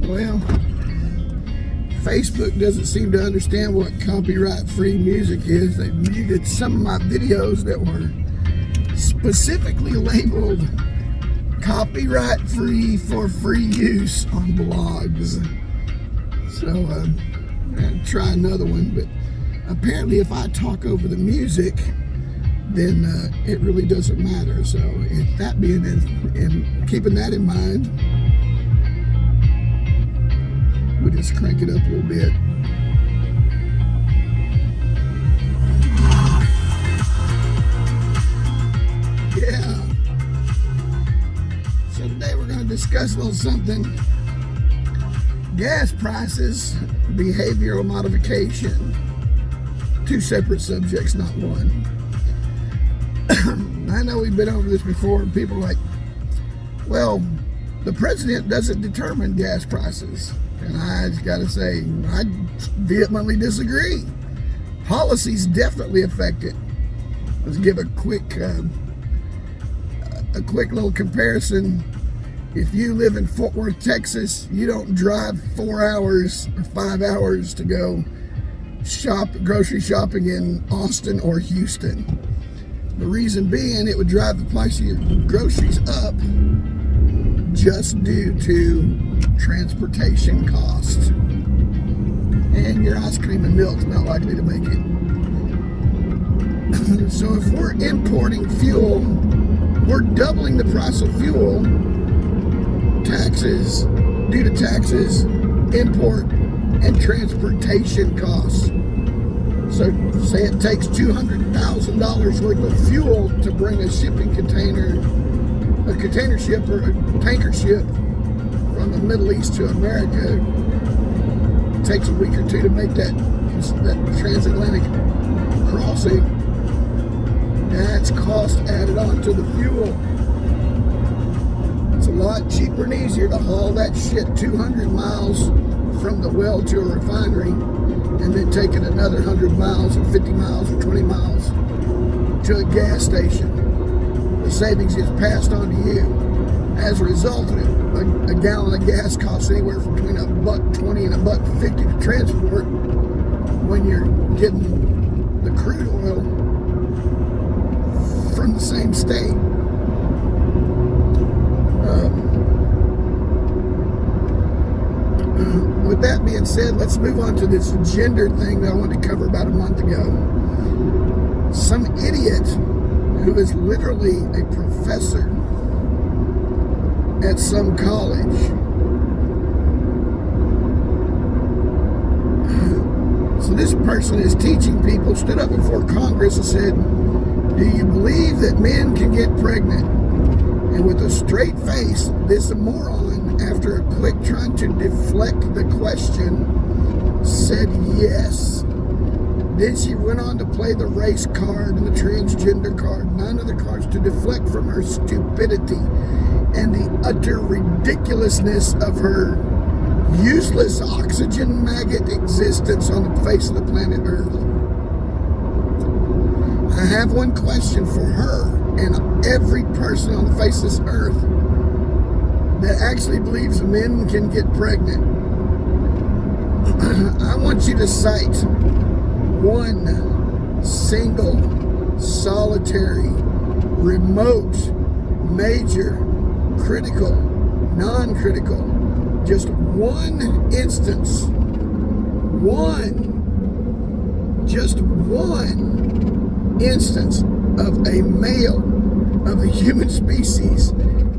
Well, Facebook doesn't seem to understand what copyright-free music is. They muted some of my videos that were specifically labeled copyright-free for free use on blogs. So I'll try another one, but apparently if I talk over the music, then it really doesn't matter. So if that being in keeping that in mind, we just crank it up a little bit. Yeah. So today we're going to discuss a little something. Gas prices, behavioral modification. Two separate subjects, not one. I know we've been over this before, and people are like, well, the president doesn't determine gas prices. And I just got to say, I vehemently disagree. Policies definitely affect it. Let's give a quick little comparison. If you live in Fort Worth, Texas, you don't drive 4 hours or 5 hours to go grocery shopping in Austin or Houston. The reason being, it would drive the price of your groceries up just due to transportation costs. And your ice cream and milk's not likely to make it. So if we're importing fuel, we're doubling the price of fuel, taxes, due to taxes, import, and transportation costs. So say it takes $200,000 worth of fuel to bring a shipping container, a container ship or a tanker ship from the Middle East to America. It takes a week or two to make that transatlantic crossing. That's cost added on to the fuel. It's a lot cheaper and easier to haul that shit 200 miles from the well to a refinery and then taking another 100 miles or 50 miles or 20 miles to a gas station. The savings is passed on to you. As a result of it, a gallon of gas costs anywhere from between $1.20 and $1.50 to transport when you're getting the crude oil from the same state. With that being said, let's move on to this gender thing that I wanted to cover about a month ago. Some idiot who is literally a professor at some college so this person is teaching people, stood up before Congress and said, do you believe that men can get pregnant? And with a straight face, this moron, after a quick trying to deflect the question, said yes. Then she went on to play the race card and the transgender card, 9 other cards to deflect from her stupidity and the utter ridiculousness of her useless oxygen maggot existence on the face of the planet Earth. I have one question for her and every person on the face of this earth that actually believes men can get pregnant. I want you to cite one single, solitary, remote, major, critical, non-critical, just one instance, just one instance of a male of the human species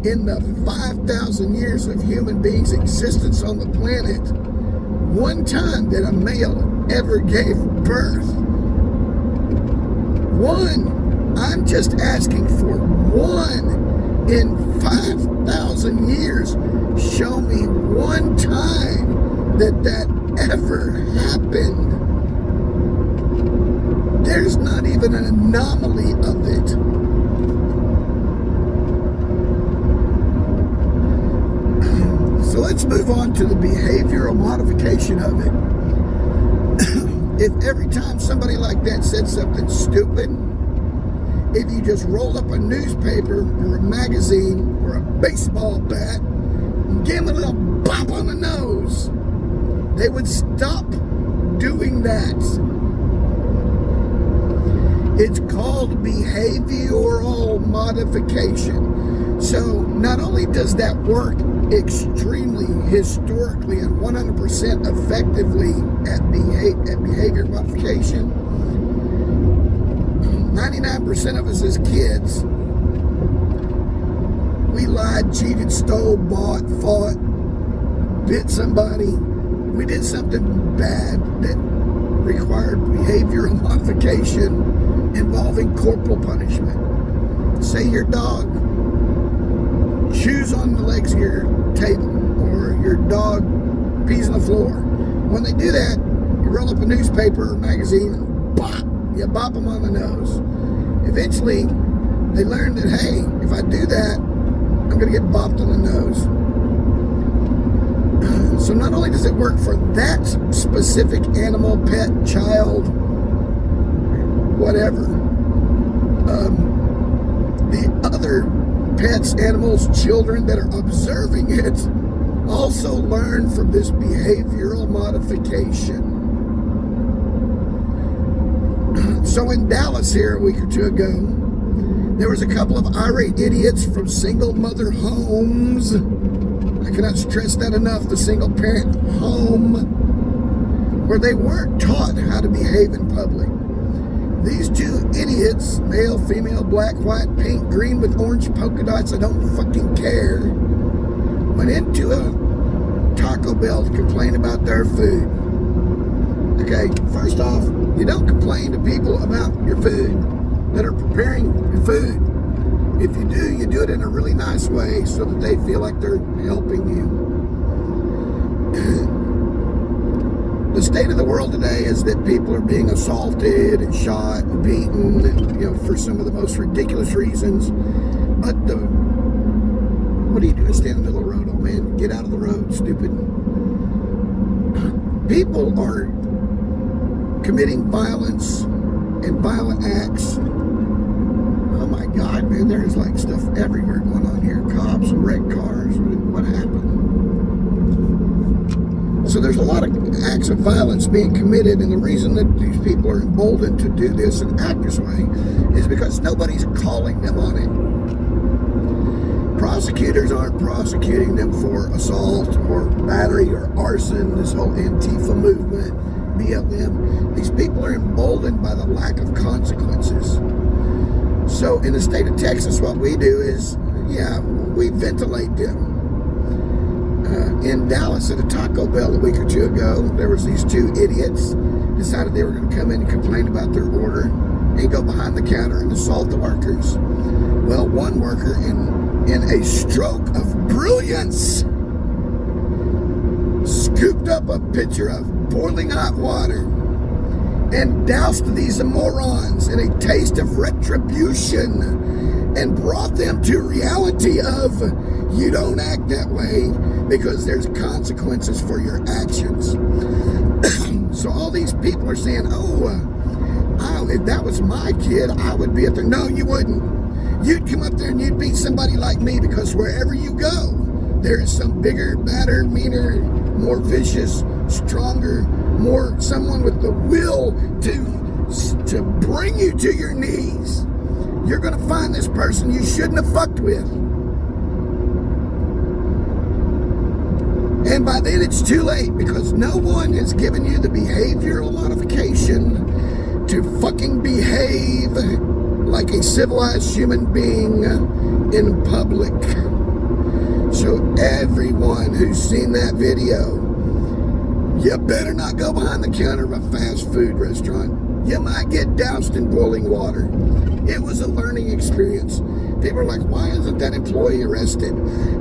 in the 5,000 years of human beings' existence on the planet, one time that a male ever gave birth. One. I'm just asking for one in 5,000 years. Show me one time that ever happened. There's not even an anomaly of it. So let's move on to the behavioral modification of it. If every time somebody like that said something stupid, if you just roll up a newspaper or a magazine or a baseball bat and give them a little bop on the nose, they would stop doing that. It's called behavioral modification. So not only does that work extremely historically and 100% effectively at behavior modification, 99% of us as kids, we lied, cheated, stole, bought, fought, bit somebody. We did something bad that required behavioral modification involving corporal punishment. Say your dog chews on the legs of your table, or your dog pees on the floor. When they do that, you roll up a newspaper or magazine and you bop them on the nose. Eventually, they learn that, hey, if I do that, I'm going to get bopped on the nose. So not only does it work for that specific animal, pet, child, whatever, the other pets, animals, children that are observing it also learn from this behavioral modification. So in Dallas here a week or two ago, there was a couple of irate idiots from single mother homes. I cannot stress that enough, the single parent home, where they weren't taught how to behave in public. These two idiots, male, female, black, white, pink, green with orange polka dots, I don't fucking care, went into a Taco Bell to complain about their food. Okay, first off, you don't complain to people about your food that are preparing your food. If you do it in a really nice way so that they feel like they're helping you. The state of the world today is that people are being assaulted and shot and beaten, and, for some of the most ridiculous reasons. But what are you doing standing in the middle of the road? Oh man, get out of the road, stupid. People are committing violence and violent acts. Oh my God, man, there's like stuff everywhere going on here. Cops and wrecked cars. What happened? So there's a lot of acts of violence being committed, and the reason that these people are emboldened to do this and act this way is because nobody's calling them on it. Prosecutors aren't prosecuting them for assault or battery or arson, this whole Antifa movement, BLM. These people are emboldened by the lack of consequences. So in the state of Texas, what we do is, we ventilate them. In Dallas at a Taco Bell a week or two ago, there was these two idiots decided they were going to come in and complain about their order and go behind the counter and assault the workers. Well, one worker, in a stroke of brilliance, scooped up a pitcher of boiling hot water and doused these morons in a taste of retribution and brought them to reality of, you don't act that way because there's consequences for your actions. So all these people are saying, if that was my kid, I would be up there. No, you wouldn't. You'd come up there and you'd beat somebody like me, because wherever you go, there is some bigger, badder, meaner, more vicious, stronger, someone with the will to bring you to your knees. You're going to find this person you shouldn't have fucked with. And by then it's too late, because no one has given you the behavioral modification to fucking behave like a civilized human being in public. So everyone who's seen that video, you better not go behind the counter of a fast food restaurant. You might get doused in boiling water. It was a learning experience. People are like, why isn't that employee arrested?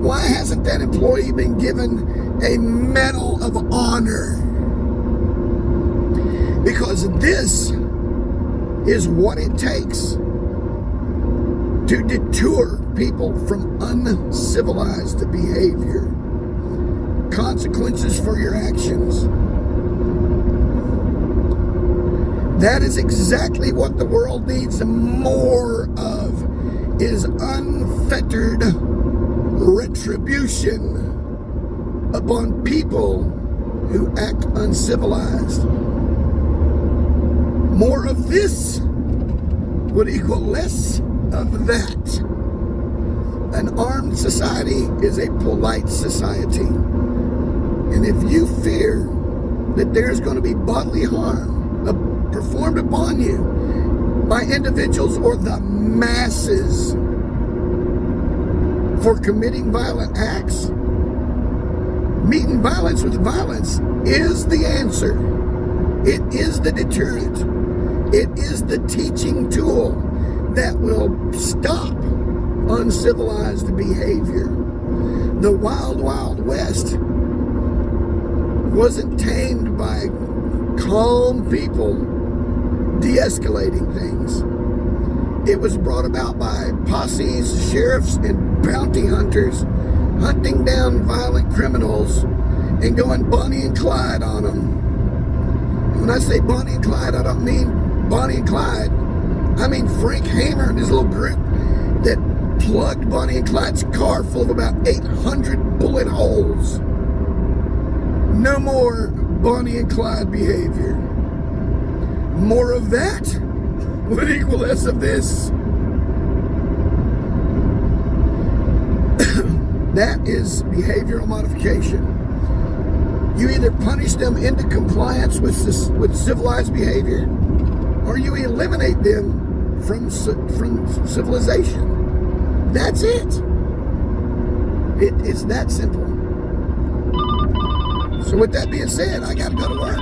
Why hasn't that employee been given a Medal of Honor? Because this is what it takes to deter people from uncivilized behavior. Consequences for your actions. That is exactly what the world needs more of, is unfettered retribution upon people who act uncivilized. More of this would equal less of that. An armed society is a polite society. And if you fear that there's going to be bodily harm performed upon you by individuals or the masses for committing violent acts, meeting violence with violence is the answer. It is the deterrent. It is the teaching tool that will stop uncivilized behavior. The Wild Wild West wasn't tamed by calm people de-escalating things. It was brought about by posses, sheriffs, and bounty hunters hunting down violent criminals and going Bonnie and Clyde on them. And when I say Bonnie and Clyde, I don't mean Bonnie and Clyde. I mean Frank Hamer and his little group that plugged Bonnie and Clyde's car full of about 800 bullet holes. No more Bonnie and Clyde behavior. More of that would equal less of this. That is behavioral modification. You either punish them into compliance with civilized behavior, or you eliminate them from civilization. That's it. It's that simple. So with that being said, I got to go to work.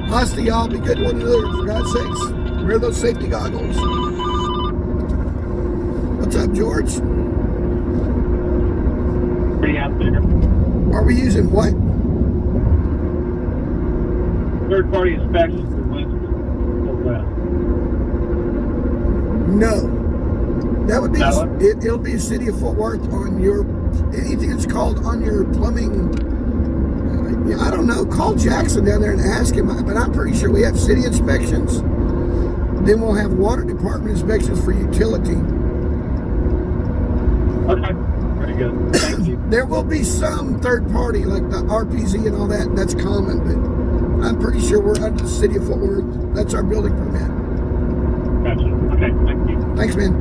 Hosty, y'all, be good to one another. For God's sakes, wear those safety goggles. What's up, George? Pretty out there. Are we using what? Third-party inspections for West. No. That would be, No? it'll be the city of Fort Worth on your, anything that's called on your plumbing. I don't know. Call Jackson down there and ask him. But I'm pretty sure we have city inspections. Then we'll have water department inspections for utility. Okay. Very good. Thank you. There will be some third party like the RPZ and all that. That's common, but I'm pretty sure we're under the city of Fort Worth. That's our building permit. Gotcha. Okay. Thank you. Thanks, man.